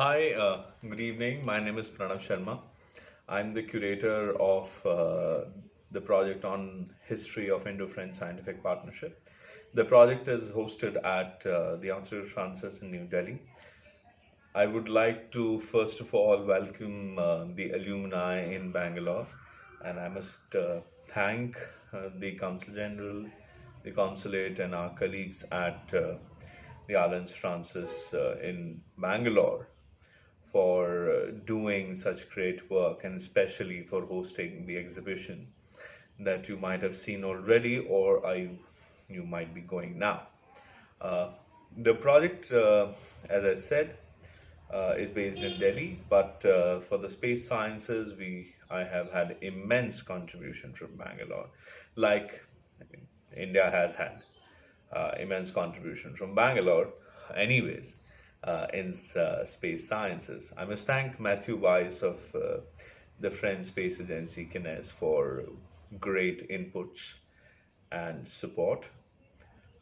Hi, good evening. My name is Pranav Sharma. I'm the curator of the project on history of Indo-French scientific partnership. The project is hosted at the Consulate Francis in New Delhi. I would like to first of all welcome the alumni in Bangalore, and I must thank the Consul General, the Consulate, and our colleagues at the Alliance Francis in Bangalore for doing such great work and especially for hosting the exhibition that you might have seen already or you might be going now. Uh, the project, as I said, is based in Delhi, but for the space sciences, I have had immense contribution from Bangalore. Like I mean, India has had immense contribution from Bangalore, anyways, in space sciences. I must thank Matthew Weiss of the French Space Agency, CNES, for great inputs and support,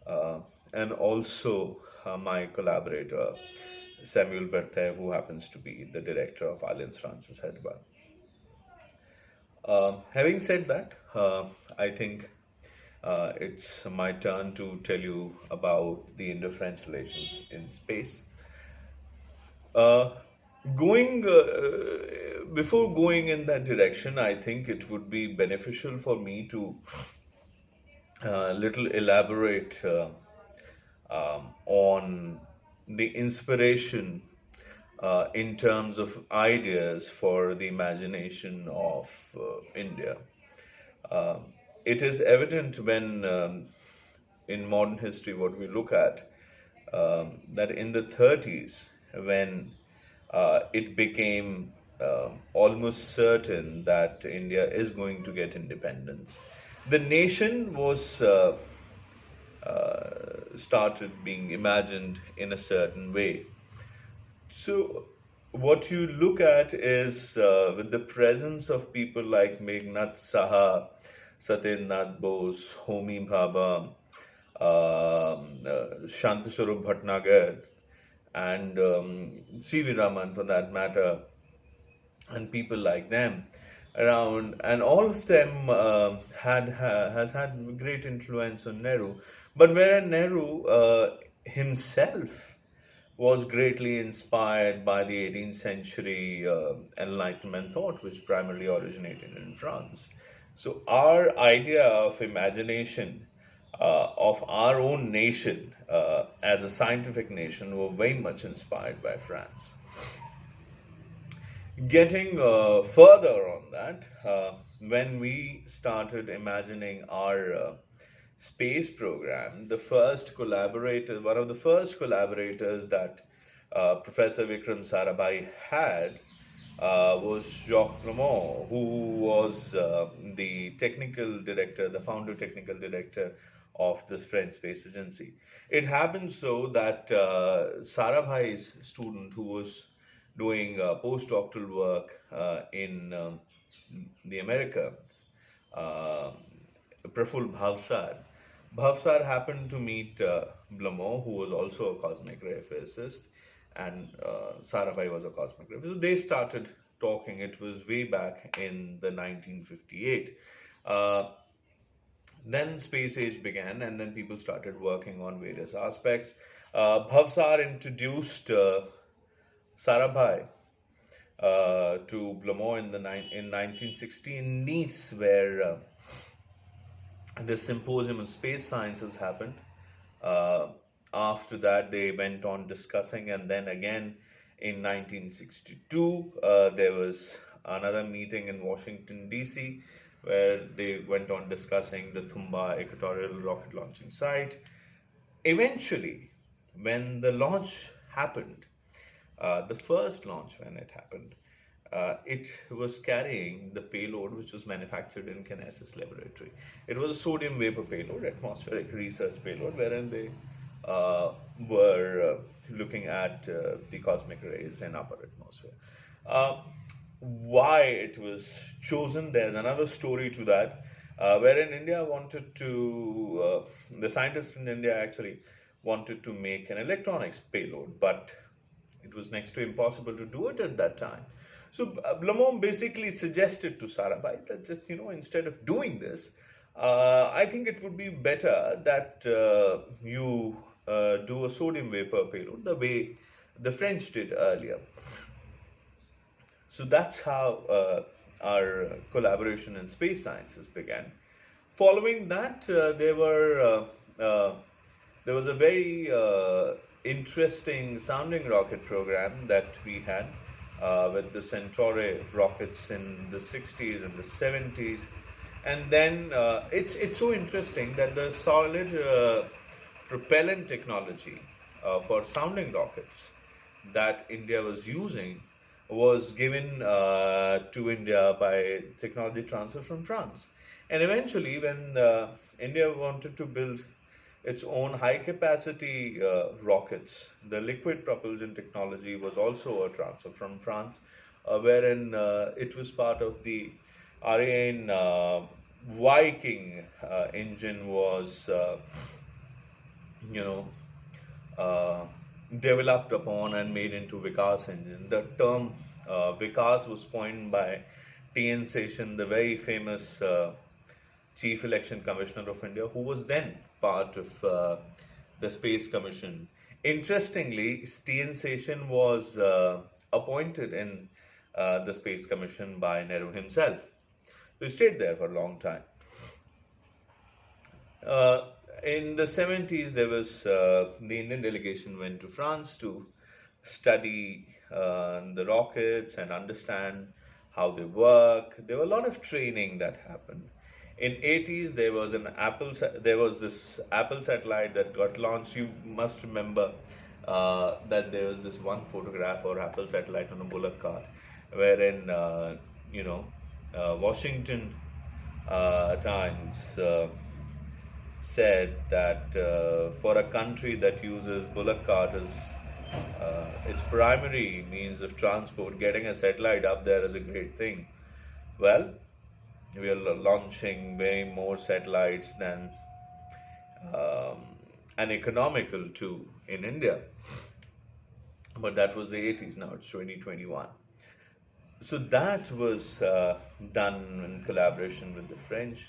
uh, and also my collaborator, Samuel Berthet, who happens to be the director of Alliance Francis Hyderabad. Having said that, I think it's my turn to tell you about the Indo-French relations in space. Uh, going Before going in that direction, I think it would be beneficial for me to little elaborate on the inspiration in terms of ideas for the imagination of India. Um, it is evident when in modern history what we look at that in the 30s when it became almost certain that India is going to get independence, the nation was started being imagined in a certain way. So, what you look at is with the presence of people like Meghnad Saha, Satyendranath Bose, Homi Bhabha, Shantaswarup Bhatnagar, and C.V. Raman for that matter, and people like them around, and all of them has had great influence on Nehru. But whereas Nehru himself was greatly inspired by the 18th century Enlightenment thought, which primarily originated in France. So, our idea of imagination of our own nation as a scientific nation were very much inspired by France. Getting further on that, when we started imagining our space program, one of the first collaborators that Professor Vikram Sarabhai had was Jacques Lemont, who was the technical director, the founder technical director of the French Space Agency. It happened so that Sarabhai's student, who was doing postdoctoral work in the Americas, uh, Praful Bhavsar. Bhavsar happened to meet Blamo, who was also a cosmic ray physicist, and Sarabhai was a cosmic ray physicist. So they started talking. It was way back in the 1958. Uh, then space age began, and then people started working on various aspects. Bhavsar introduced Sarabhai to Blamo in 1960 in Nice, where the symposium on space sciences happened. Uh, After that, they went on discussing, and then again in 1962, there was another meeting in Washington, D.C., where they went on discussing the Thumba equatorial rocket launching site. Eventually, when the launch happened, the first launch when it happened, it was carrying the payload which was manufactured in Kinesis laboratory. It was a sodium vapor payload, atmospheric research payload, wherein they were looking at the cosmic rays in upper atmosphere. Uh, why it was chosen, there's another story to that, wherein the scientists in India actually wanted to make an electronics payload, but It was next to impossible to do it at that time. So Blamont basically suggested to Sarabhai that just, instead of doing this, I think it would be better that you do a sodium vapor payload the way the French did earlier. So that's how our collaboration in space sciences began. Following that, there was a very interesting sounding rocket program that we had with the Centauri rockets in the 60s and the 70s. And then it's so interesting that the solid propellant technology for sounding rockets that India was using was given to India by technology transfer from France. And eventually, when India wanted to build its own high capacity rockets, the liquid propulsion technology was also a transfer from France, wherein it was part of the Ariane Viking engine was, you know, uh, developed upon and made into Vikas engine. The term Vikas was coined by T.N. Seshan, the very famous Chief Election Commissioner of India, who was then part of the Space Commission. Interestingly, T.N. Seshan was appointed in the Space Commission by Nehru himself. So he stayed there for a long time. Uh, in the 70s, there was the Indian delegation went to France to study the rockets and understand how they work. There were a lot of training that happened. In 80s, there was this Apple satellite that got launched. You must remember that there was this one photograph or Apple satellite on a bullock cart, wherein you know Washington Times said that for a country that uses bullock cart as its primary means of transport, getting a satellite up there is a great thing. Well, we are launching way more satellites than um, an economical two in India. But that was the 80s, now it's 2021. So that was done in collaboration with the French.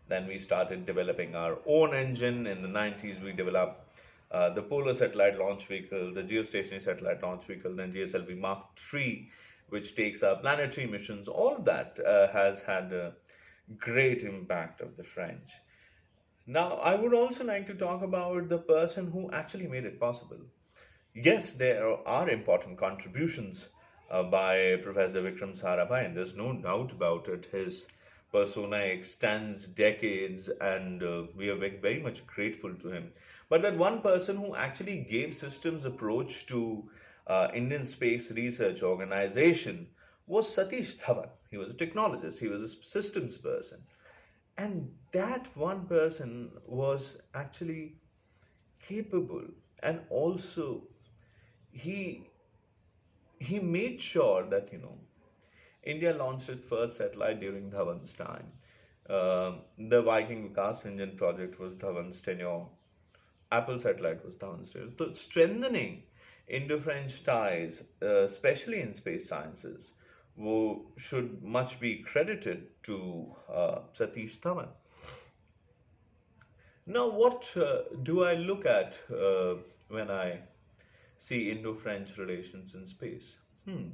Then we started developing our own engine. In the 90s, we developed the Polar Satellite Launch Vehicle, the Geostationary Satellite Launch Vehicle, then GSLV Mark III, which takes our planetary missions. All of that has had a great impact of the French. Now, I would also like to talk about the person who actually made it possible. Yes, there are important contributions by Professor Vikram Sarabhai, and there's no doubt about it. His persona extends decades, and we are very much grateful to him. But that one person who actually gave systems approach to Indian Space Research Organization was Satish Dhawan. He was a technologist, he was a systems person. And that one person was actually capable, and also he he made sure that India launched its first satellite during Dhawan's time. The Viking Vikas engine project was Dhawan's tenure. Apple satellite was Dhawan's tenure. So strengthening Indo-French ties, especially in space sciences, should much be credited to Satish Dhawan. Now, what do I look at when I see Indo-French relations in space? Hmm,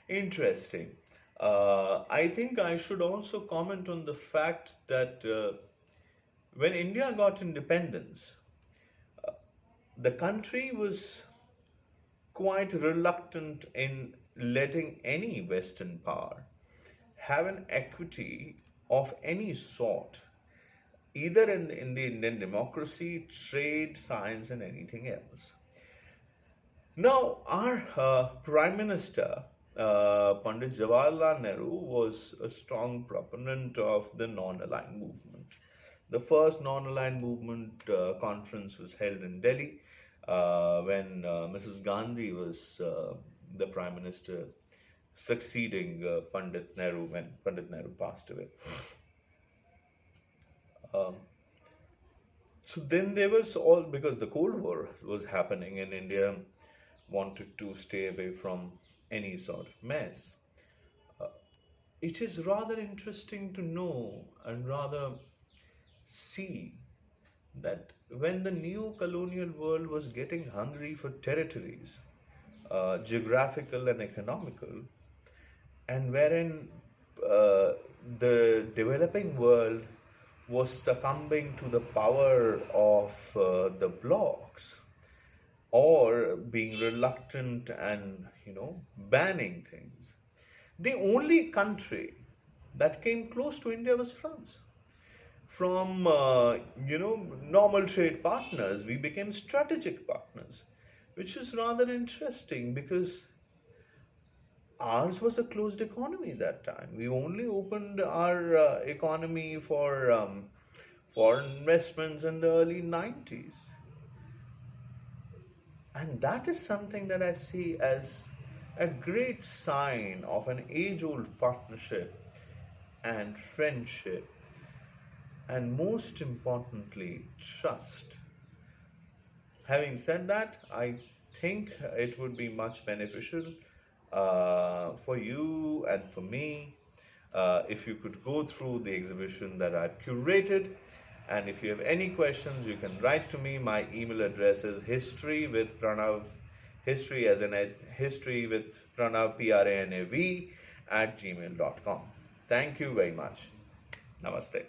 interesting. I think I should also comment on the fact that when India got independence, the country was quite reluctant in letting any Western power have an equity of any sort, either in the Indian democracy, trade, science, and anything else. Now, our Prime Minister, Pandit Jawaharlal Nehru, was a strong proponent of the non aligned movement. The first non aligned movement conference was held in Delhi when Mrs. Gandhi was the Prime Minister, succeeding Pandit Nehru when Pandit Nehru passed away. Um, so then there was all, because the Cold War was happening in India, wanted to stay away from any sort of mess. Uh, it is rather interesting to know and rather see that when the new colonial world was getting hungry for territories, geographical and economical, and wherein the developing world was succumbing to the power of the blocks, or being reluctant and banning things, the only country that came close to India was France. From normal trade partners, we became strategic partners, which is rather interesting because ours was a closed economy that time. We only opened our economy for foreign investments in the early 90s. And that is something that I see as a great sign of an age old partnership and friendship, and most importantly, trust. Having said that, I think it would be much beneficial for you and for me if you could go through the exhibition that I've curated. And if you have any questions, you can write to me. My email address is history with Pranav, history as in history with Pranav, Pranav, at gmail.com. Thank you very much. Namaste.